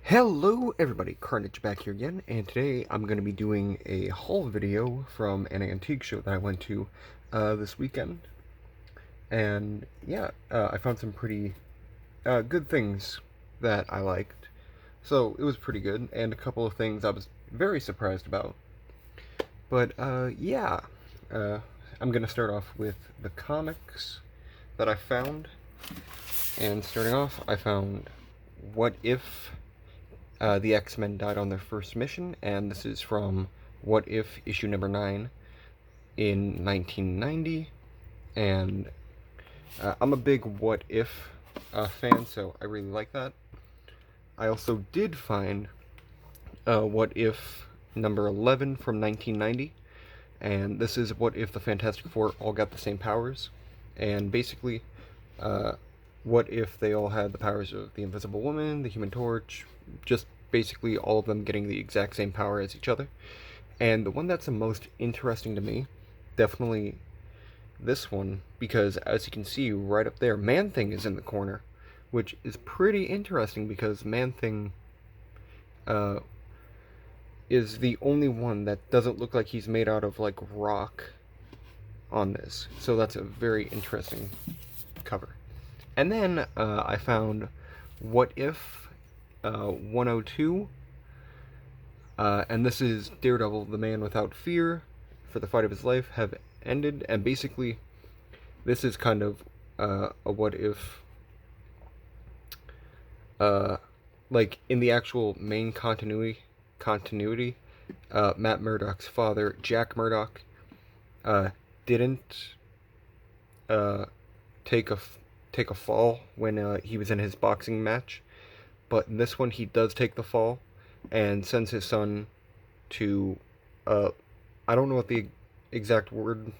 Hello everybody, Carnage back here again, and today I'm going to be doing a haul video from an antique show that I went to this weekend. And yeah, I found some pretty good things that I liked. So it was pretty good, and a couple of things I was very surprised about. But yeah, uh, I'm going to start off with the comics that I found. And starting off, I found What If the X-Men died on their first mission, and this is from What If issue number 9 in 1990. And I'm a big What If fan, so I really like that. I also did find What If number 11 from 1990, and this is What If the Fantastic Four all got the same powers. And basically, uh, what if they all had the powers of the Invisible Woman, the Human Torch, just basically all of them getting the exact same power as each other. And the one that's the most interesting to me, definitely this one, because as you can see right up there, Man-Thing is in the corner, which is pretty interesting because Man-Thing uh, is the only one that doesn't look like he's made out of like rock on this. So that's a very interesting cover. And then I found What If 102, and this is Daredevil, the man without fear, for the fight of his life have ended, and basically this is kind of a what if, like in the actual main continuity, Matt Murdock's father, Jack Murdock, didn't take a fall when he was in his boxing match, but in this one he does take the fall and sends his son to I don't know what the exact words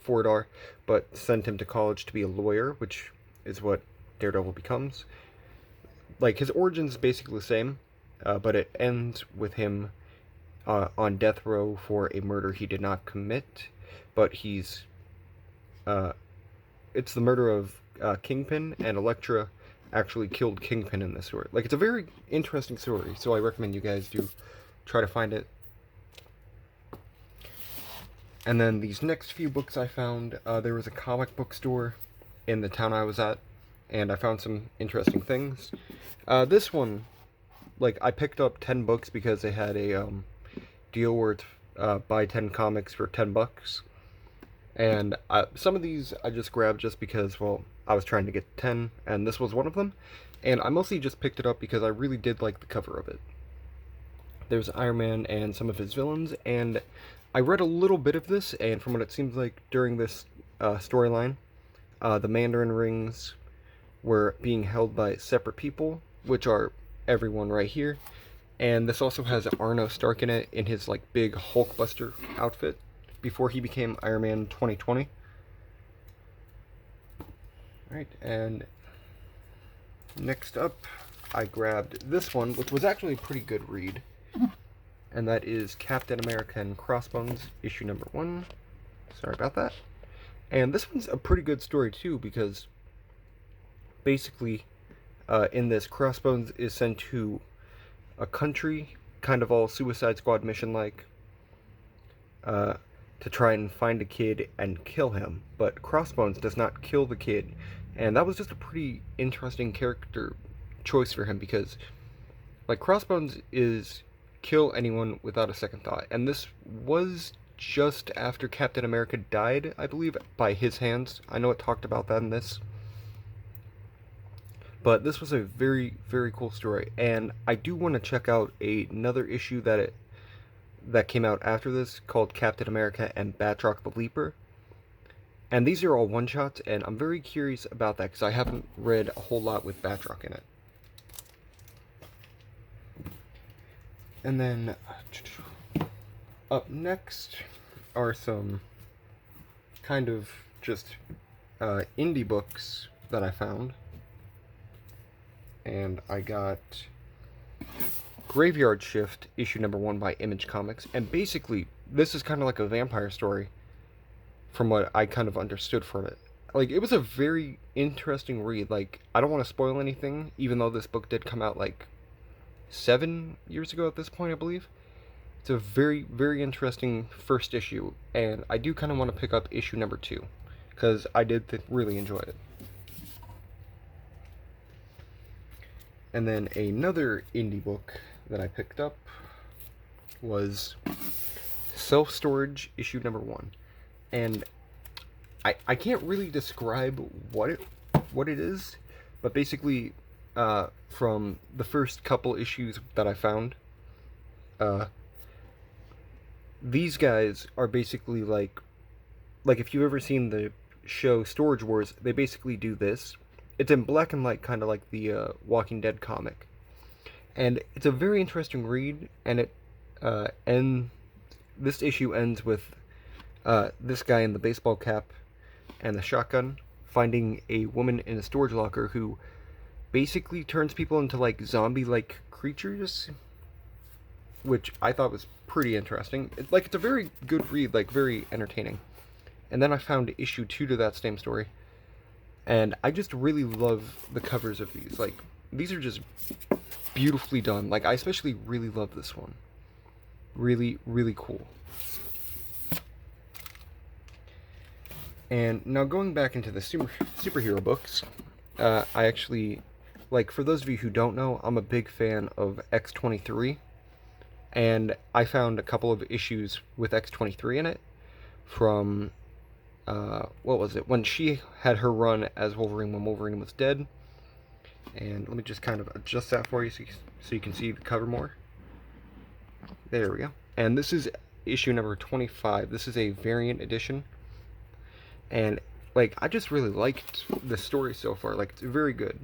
for it are, but sent him to college to be a lawyer, which is what Daredevil becomes. Like his origins basically the same, but it ends with him on death row for a murder he did not commit, but he's it's the murder of Kingpin, and Elektra actually killed Kingpin in this story. Like, it's a very interesting story, so I recommend you guys do try to find it. And then these next few books I found, there was a comic book store in the town I was at, and I found some interesting things. This one, like, I picked up 10 books because they had a deal where it's buy 10 comics for 10 bucks. And some of these I just grabbed just because, well, I was trying to get 10, and this was one of them. And I mostly just picked it up because I really did like the cover of it. There's Iron Man and some of his villains, and I read a little bit of this, and from what it seems like during this storyline, the Mandarin rings were being held by separate people, which are everyone right here. And this also has Arno Stark in it in his like big Hulkbuster outfit before he became Iron Man 2020. Alright, and next up, I grabbed this one, which was actually a pretty good read. And that is Captain America and Crossbones, issue number 1. Sorry about that. And this one's a pretty good story, too, because basically, in this, Crossbones is sent to a country, kind of all Suicide Squad mission-like, to try and find a kid and kill him. But Crossbones does not kill the kid. And that was just a pretty interesting character choice for him because, like, Crossbones is kill anyone without a second thought. And this was just after Captain America died, I believe, by his hands. I know it talked about that in this. But this was a very, very cool story. And I do want to check out another issue that came out after this called Captain America and Batroc the Leaper. And these are all one-shots, and I'm very curious about that because I haven't read a whole lot with Batroc in it. And then up next are some kind of just indie books that I found. And I got Graveyard Shift, issue number 1 by Image Comics. And basically, this is kind of like a vampire story from what I kind of understood from it. Like, it was a very interesting read. Like, I don't want to spoil anything, even though this book did come out, like, 7 years ago at this point, I believe. It's a very, very interesting first issue, and I do kind of want to pick up issue number 2, because I did really enjoy it. And then another indie book that I picked up was Self Storage issue number 1. And I can't really describe what it is, but basically, from the first couple issues that I found, these guys are basically like if you've ever seen the show Storage Wars, they basically do this. It's in black and white, kind of like the Walking Dead comic, and it's a very interesting read. And this issue ends with this guy in the baseball cap and the shotgun finding a woman in a storage locker who basically turns people into like zombie-like creatures, which I thought was pretty interesting. It's a very good read, like very entertaining. And then I found issue 2 to that same story, and I just really love the covers of these. Like, these are just beautifully done. Like, I especially really love this one. Really, really cool. And now going back into the superhero books, I actually, like, for those of you who don't know, I'm a big fan of X-23, and I found a couple of issues with X-23 in it from, what was it, when she had her run as Wolverine when Wolverine was dead. And let me just kind of adjust that for you so you can see the cover more. There we go. And this is issue number 25. This is a variant edition. And, like, I just really liked the story so far. Like, it's very good.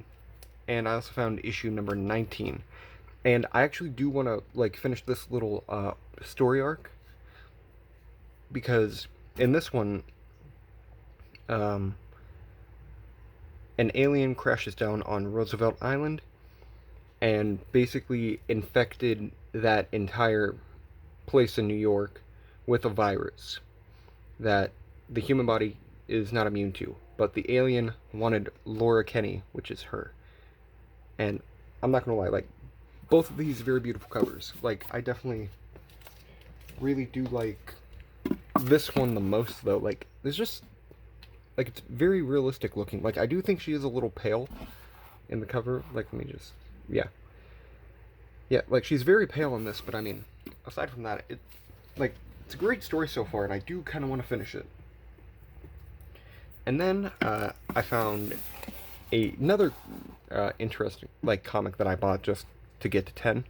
And I also found issue number 19. And I actually do want to, like, finish this little story arc, because in this one, an alien crashes down on Roosevelt Island and basically infected that entire place in New York with a virus that the human body is not immune to. But the alien wanted Laura Kinney, which is her. And I'm not gonna lie, like, both of these very beautiful covers. Like, I definitely really do like this one the most, though. Like, there's just, like, it's very realistic looking. Like, I do think she is a little pale in the cover. Like, let me just, yeah, like, she's very pale in this, but I mean, aside from that, it's a great story so far, and I do kind of want to finish it. And then I found another interesting, like, comic that I bought just to get to 10.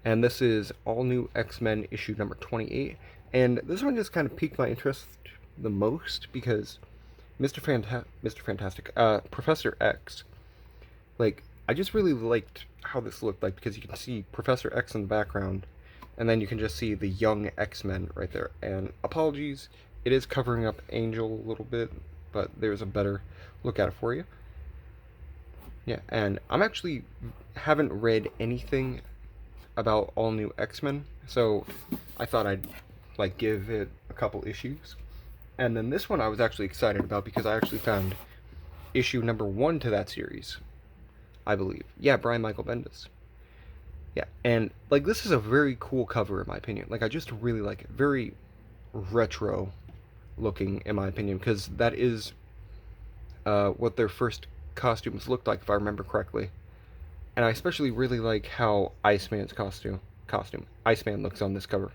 And this is All New X-Men issue number 28. And this one just kind of piqued my interest the most because Professor X, like, I just really liked how this looked like, because you can see Professor X in the background, and then you can just see the young X-Men right there. And apologies, it is covering up Angel a little bit, but there's a better look at it for you. Yeah, and I'm actually haven't read anything about All New X-Men, so I thought I'd, like, give it a couple issues. And then this one I was actually excited about because I actually found issue number 1 to that series, I believe. Yeah, Brian Michael Bendis. Yeah, and, like, this is a very cool cover in my opinion. Like, I just really like it. Very retro looking in my opinion, because that is what their first costumes looked like, if I remember correctly. And I especially really like how Iceman's costume Iceman looks on this cover.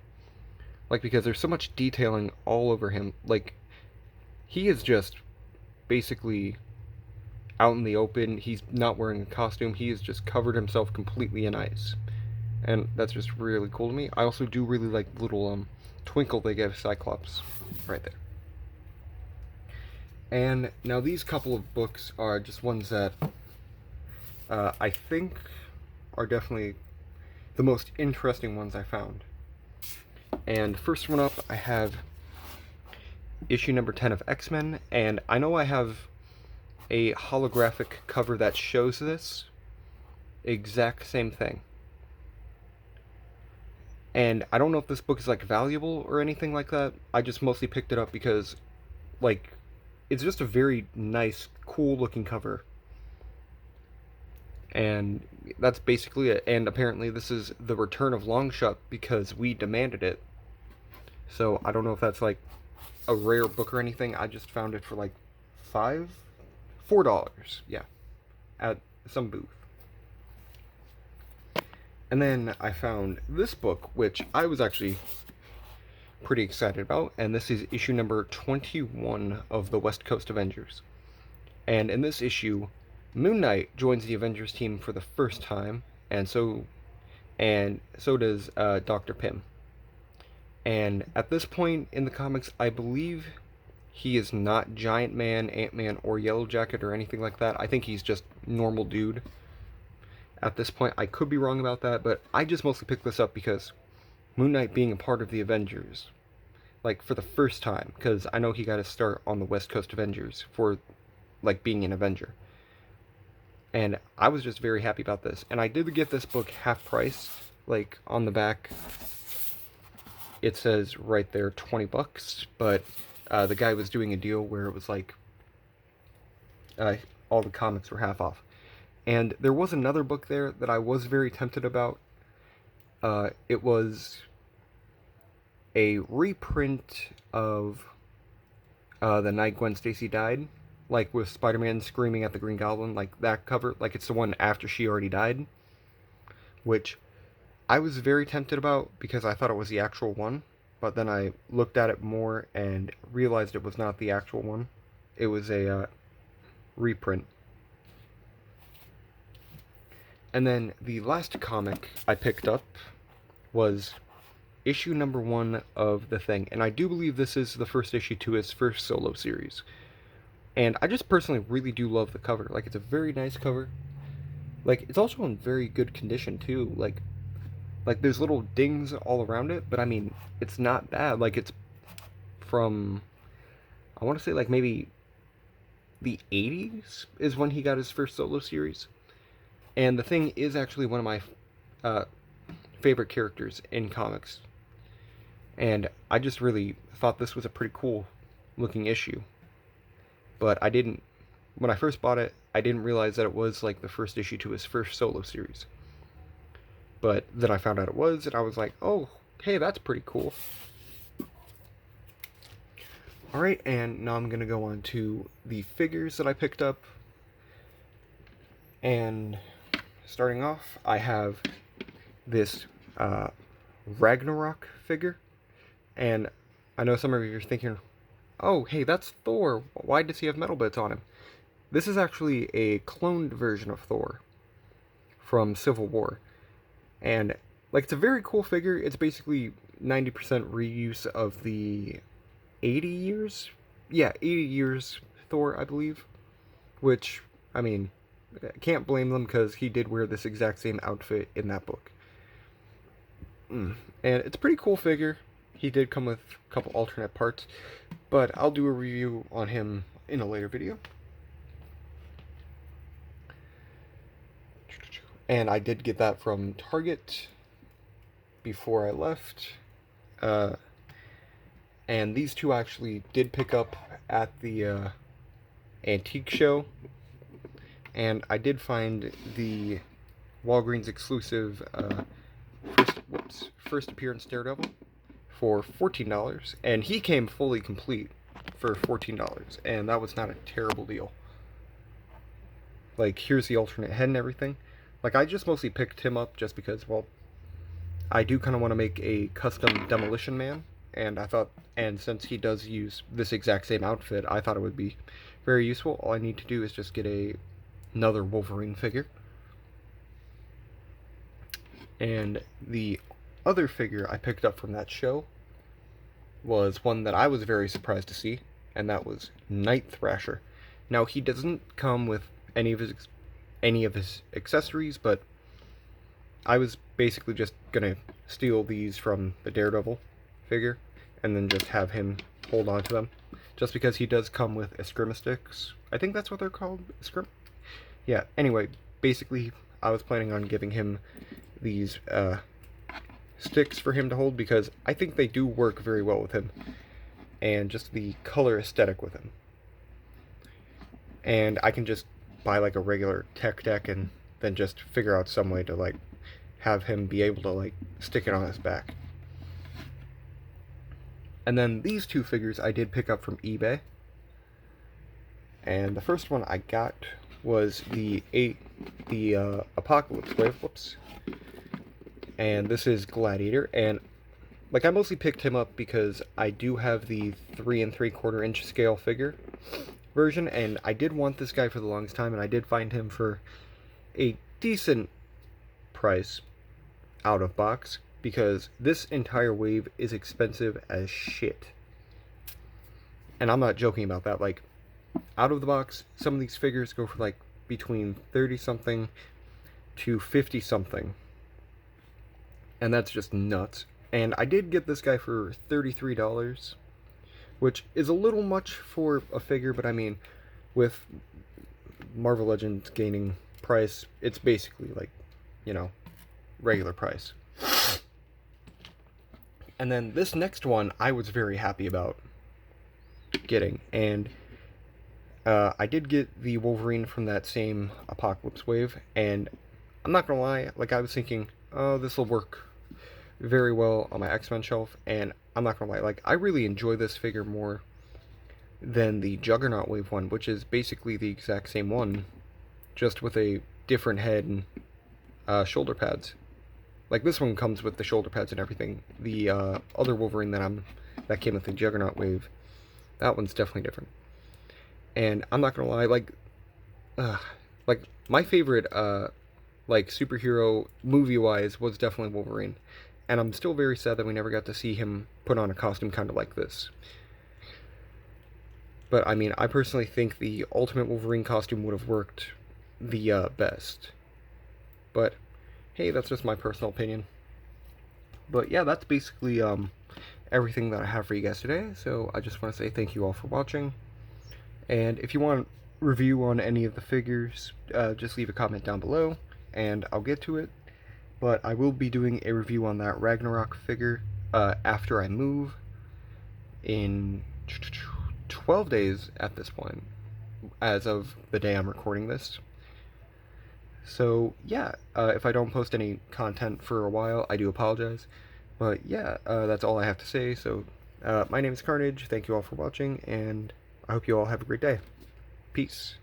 Like, because there's so much detailing all over him. Like, he is just basically out in the open. He's not wearing a costume. He has just covered himself completely in ice. And that's just really cool to me. I also do really like the little twinkle they gave Cyclops right there. And now these couple of books are just ones that I think are definitely the most interesting ones I found. And first one up, I have issue number 10 of X-Men, and I know I have a holographic cover that shows this exact same thing. And I don't know if this book is, like, valuable or anything like that. I just mostly picked it up because, like, it's just a very nice, cool looking cover. And that's basically it. And apparently this is the return of Longshot because we demanded it. So I don't know if that's like a rare book or anything. I just found it for like $4, yeah, at some booth. And then I found this book, which I was actually pretty excited about, and this is issue number 21 of the West Coast Avengers. And in this issue, Moon Knight joins the Avengers team for the first time, and so does Dr. Pym. And at this point in the comics, I believe he is not Giant Man, Ant-Man, or Yellow Jacket or anything like that. I think he's just normal dude at this point. I could be wrong about that, but I just mostly picked this up because Moon Knight being a part of the Avengers, like for the first time, because I know he got to start on the West Coast Avengers for like being an Avenger. And I was just very happy about this. And I did get this book half price, like on the back it says right there $20, but the guy was doing a deal where it was like all the comics were half off. And there was another book there that I was very tempted about. It was a reprint of the night Gwen Stacy died, like with Spider-Man screaming at the Green Goblin, like that cover, like it's the one after she already died, which I was very tempted about because I thought it was the actual one, but then I looked at it more and realized it was not the actual one. It was a reprint. And then the last comic I picked up was issue number 1 of The Thing, and I do believe this is the first issue to his first solo series. And I just personally really do love the cover. Like, it's a very nice cover. Like, it's also in very good condition too. Like there's little dings all around it, but I mean, it's not bad. Like, it's from, I want to say like maybe the 80s is when he got his first solo series. And The Thing is actually one of my favorite characters in comics. And I just really thought this was a pretty cool looking issue. But I didn't, when I first bought it, I didn't realize that it was like the first issue to his first solo series. But then I found out it was, and I was like, oh, hey, that's pretty cool. Alright, and now I'm going to go on to the figures that I picked up. And starting off, I have this Ragnarok figure. And I know some of you are thinking, oh, hey, that's Thor. Why does he have metal bits on him? This is actually a cloned version of Thor from Civil War. And, like, it's a very cool figure. It's basically 90% reuse of the 80 years? Yeah, 80 years Thor, I believe. Which, I mean, can't blame them because he did wear this exact same outfit in that book. And it's a pretty cool figure. He did come with a couple alternate parts, but I'll do a review on him in a later video. And I did get that from Target before I left. And these two I actually did pick up at the antique show. And I did find the Walgreens exclusive first appearance Daredevil for $14. And he came fully complete for $14. And that was not a terrible deal. Like, here's the alternate head and everything. Like, I just mostly picked him up just because, well, I do kind of want to make a custom Demolition Man, and I thought, and since he does use this exact same outfit, I thought it would be very useful. All I need to do is just get another Wolverine figure. And the other figure I picked up from that show was one that I was very surprised to see, and that was Night Thrasher. Now, he doesn't come with any of his accessories, but I was basically just gonna steal these from the Daredevil figure and then just have him hold on to them, just because he does come with Eskrima sticks. I think that's what they're called. Yeah, anyway, basically I was planning on giving him these sticks for him to hold because I think they do work very well with him, and just the color aesthetic with him. And I can just buy like a regular tech deck and than just figure out some way to, like, have him be able to, like, stick it on his back. And then these two figures I did pick up from eBay. And the first one I got was the Apocalypse Wave, whoops. And this is Gladiator, and like I mostly picked him up because I do have the 3 3/4 inch scale figure version, and I did want this guy for the longest time, and I did find him for a decent price out of box, because this entire wave is expensive as shit. And I'm not joking about that. Like, out of the box, some of these figures go for like between 30 something to 50 something, and that's just nuts. And I did get this guy for $33, which is a little much for a figure, but I mean, with Marvel Legends gaining price, it's basically like, you know, regular price. And then this next one I was very happy about getting, and I did get the Wolverine from that same Apocalypse Wave, and I'm not gonna lie, like, I was thinking, oh, this will work very well on my X-Men shelf, and I'm not gonna lie, like, I really enjoy this figure more than the Juggernaut Wave one, which is basically the exact same one, just with a different head and shoulder pads. Like, this one comes with the shoulder pads and everything. The other Wolverine that came with the Juggernaut Wave, that one's definitely different. And I'm not gonna lie, like my favorite like superhero movie-wise was definitely Wolverine, and I'm still very sad that we never got to see him put on a costume kind of like this. But I mean, I personally think the Ultimate Wolverine costume would have worked the best. But hey, that's just my personal opinion. But yeah, that's basically everything that I have for you guys today. So I just want to say thank you all for watching. And if you want a review on any of the figures, just leave a comment down below, and I'll get to it. But I will be doing a review on that Ragnarok figure after I move in 12 days at this point, as of the day I'm recording this. So yeah, if I don't post any content for a while, I do apologize. But yeah, that's all I have to say. So my name is Carnage, thank you all for watching, and I hope you all have a great day. Peace.